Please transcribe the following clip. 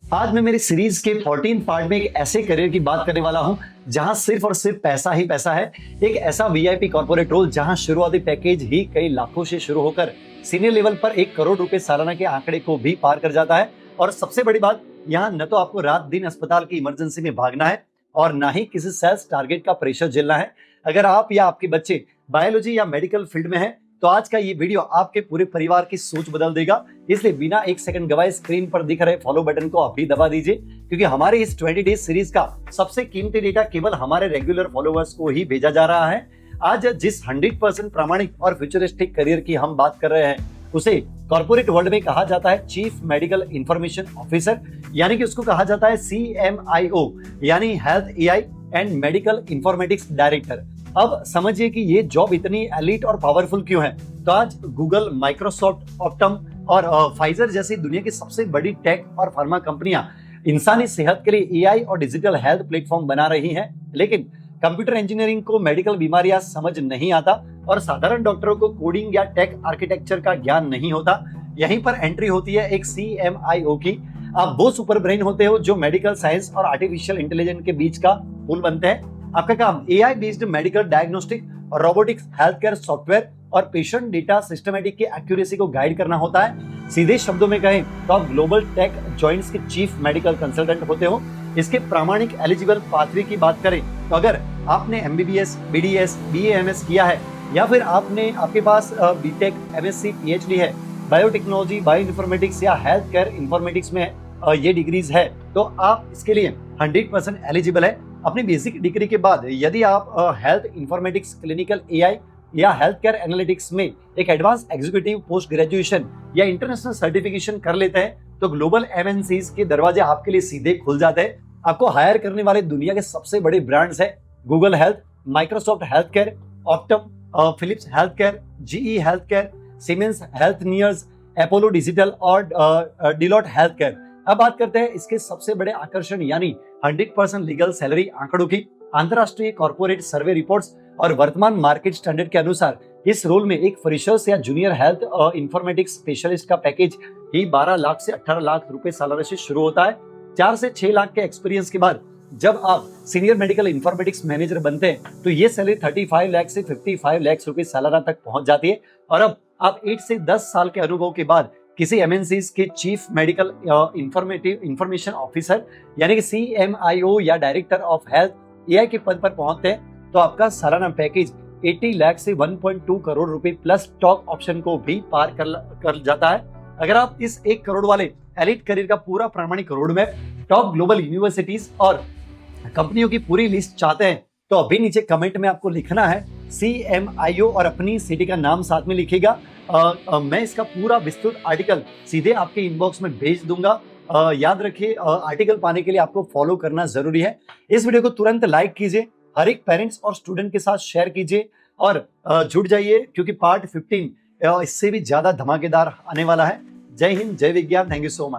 आज मैं मेरी सीरीज के 14 पार्ट में एक ऐसे करियर की बात करने वाला हूं जहां सिर्फ और सिर्फ पैसा ही पैसा है। एक ऐसा वीआईपी कॉर्पोरेट रोल जहां शुरुआती पैकेज ही कई लाखों से शुरू होकर सीनियर लेवल पर 1 करोड़ रुपए सालाना के आंकड़े को भी पार कर जाता है। और सबसे बड़ी बात, यहाँ न तो आपको रात दिन अस्पताल की इमरजेंसी में भागना है और ना ही किसी सेल्स टारगेट का प्रेशर झेलना है। अगर आप या आपके बच्चे बायोलॉजी या मेडिकल फील्ड में हैं तो आज का ये वीडियो आपके पूरे परिवार की सोच बदल देगा। इसलिए बिना एक सेकंड गवाए स्क्रीन पर दिख रहे फॉलो बटन को अभी दबा दीजिए, क्योंकि हमारे इस 20 डेज सीरीज का सबसे कीमती डेटा केवल हमारे रेगुलर फॉलोअर्स को ही भेजा जा रहा है। आज जिस 100% प्रामाणिक और फ्यूचरिस्टिक करियर की हम बात कर रहे हैं उसे कॉर्पोरेट वर्ल्ड में कहा जाता है चीफ मेडिकल इंफॉर्मेशन ऑफिसर, यानी कि उसको कहा जाता है CMIO, यानी health AI and medical informatics director. अब समझिए कि ये जॉब इतनी एलीट और पावरफुल क्यों है। तो आज गूगल, माइक्रोसॉफ्ट, ऑप्टम और फाइजर जैसी दुनिया की सबसे बड़ी टेक और फार्मा कंपनियां इंसानी सेहत के लिए AI और डिजिटल हेल्थ प्लेटफॉर्म बना रही हैं। लेकिन कंप्यूटर इंजीनियरिंग को मेडिकल बीमारियां समझ नहीं आता और साधारण डॉक्टरों को कोडिंग या टेक आर्किटेक्चर का ज्ञान नहीं होता। यहीं पर एंट्री होती है एक CMIO की। आप वो सुपर ब्रेन होते हो जो मेडिकल साइंस और आर्टिफिशियल इंटेलिजेंस के बीच का पुल बनते हैं। आपका काम AI बेस्ड मेडिकल डायग्नोस्टिक और रोबोटिक्स, हेल्थ केयर सॉफ्टवेयर और पेशेंट डेटा सिस्टमेटिक की एक्यूरेसी को गाइड करना होता है। सीधे शब्दों में कहें तो आप ग्लोबल टेक जॉइंट्स के चीफ मेडिकल कंसल्टेंट होते हो। इसके प्रामाणिक एलिजिबल पाथवे की बात करें तो अगर आपने MBBS, BDS, BA, MS किया है या फिर आपके पास BTech, MSc, PhD है, बायोटेक्नोलॉजी, बायो इन्फॉर्मेटिक्स या हेल्थ केयर इन्फॉर्मेटिक्स में ये डिग्रीज है तो आप इसके लिए 100% एलिजिबल है। अपनी बेसिक डिग्री के बाद यदि आप हेल्थ इंफॉर्मेटिक्स, क्लिनिकल AI या हेल्थ केयर एनालिटिक्स में एक एडवांस एग्जीक्यूटिव पोस्ट ग्रेजुएशन या इंटरनेशनल सर्टिफिकेशन कर लेते हैं तो ग्लोबल MNCs के दरवाजे आपके लिए सीधे खुल जाते हैं। आपको हायर करने वाले दुनिया के सबसे बड़े ब्रांड्स हैं Google health, Microsoft health care, Optum, Philips health care, GE health care, Siemens Healthineers, Apollo digital और डिलॉट हेल्थ केयर। अब बात करते हैं इसके सबसे बड़े आकर्षण यानी 100% लीगल सैलरी आंकड़ों की। अंतरराष्ट्रीय कॉर्पोरेट सर्वे रिपोर्ट्स और वर्तमान मार्केट स्टैंडर्ड के अनुसार इस रोल में एक फ्रेशर्स या जूनियर हेल्थ इंफॉर्मेटिक्स स्पेशलिस्ट का पैकेज ही 12 लाख से 18 लाख रुपए सालाना से शुरू होता है। 4 से 6 लाख के एक्सपीरियंस के बाद जब आप सीनियर मेडिकल इंफॉर्मेटिक्स मैनेजर बनते हैं तो ये सैलरी 35 लाख से 55 लाख रुपए सालाना तक पहुंच जाती है। और अब आप 8 से 10 साल के अनुभव के बाद किसी MNCs के चीफ मेडिकल इंफॉर्मेशन ऑफिसर यानी कि CMIO या डायरेक्टर ऑफ हेल्थ AI के पद पर पहुंचते हैं तो आपका सालाना पैकेज 80 लाख से 1.2 करोड़ रुपए प्लस स्टॉक ऑप्शन को भी पार कर जाता है। अगर आप इस 1 करोड़ वाले एलिट करियर का पूरा प्रामाणिक road map, top global universities और कंपनियों की पूरी लिस्ट चाहते हैं तो अभी नीचे कमेंट में आपको लिखना है CMIO और अपनी सिटी का नाम साथ में लिखिएगा। मैं इसका पूरा विस्तृत आर्टिकल सीधे आपके इनबॉक्स में भेज दूंगा। याद रखिए, आर्टिकल पाने के लिए आपको फॉलो करना जरूरी है। इस वीडियो को तुरंत लाइक कीजिए, हर एक पेरेंट्स और स्टूडेंट के साथ शेयर कीजिए और जुड़ जाइए, क्योंकि पार्ट 15 इससे भी ज्यादा धमाकेदार आने वाला है। जय हिंद, जय विज्ञान। Thank you so much.